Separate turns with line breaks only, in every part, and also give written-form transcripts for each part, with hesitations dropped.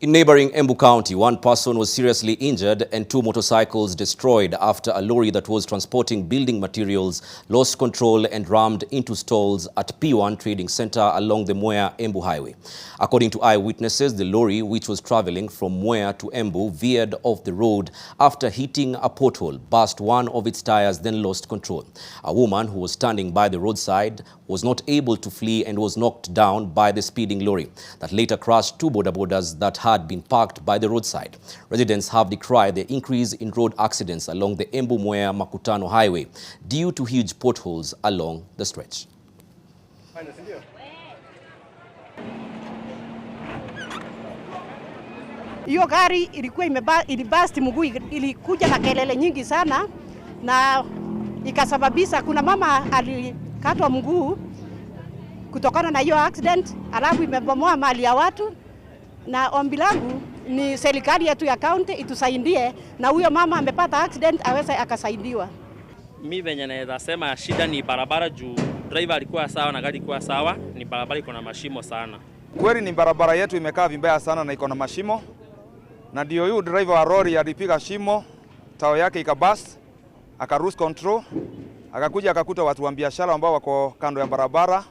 In neighboring Embu County, one person was seriously injured and two motorcycles destroyed after a lorry that was transporting building materials lost control and rammed into stalls at P1 Trading Center along the Mwea-Embu Highway. According to eyewitnesses, the lorry, which was traveling from Mwea to Embu, veered off the road after hitting a pothole, burst one of its tires, then lost control. A woman who was standing by the roadside was not able to flee and was knocked down by the speeding lorry that later crashed two bodabodas that had been parked by the roadside. Residents have decried the increase in road accidents along the Embu-Mwea-Makutano Highway due to huge potholes along the stretch.
Hiyo gari ilikuwa ilibasti mguu, ilikuja na kelele nyingi sana na ikasababisha kuna mama alikatwa mguu kutokana na hiyo accident, alafu imebomoa mali ya watu. Na ombi langu ni serikali yetu ya county itusaidie na huyo mama amepata accident aweze akasaidiwa.
Mimi venye naweza sema shida ni barabara juu driver alikuwa sawa na gari ilikuwa sawa, ni barabara iko na mashimo sana.
Kweli ni barabara yetu imekaa vibaya sana na iko na mashimo. Na ndio huyu driver wa lorry alipiga shimo, tao yake ikabust, aka lose control, akakuja akakuta watu wa biashara ambao wako kando ya barabara.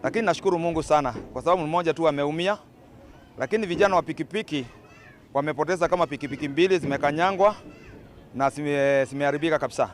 Lakini nashukuru Mungu sana kwa sababu mmoja tu ameumia. Lakini vijana wa pikipiki wamepoteza kama pikipiki mbili zimekanyangwa na zimeharibika kabisa.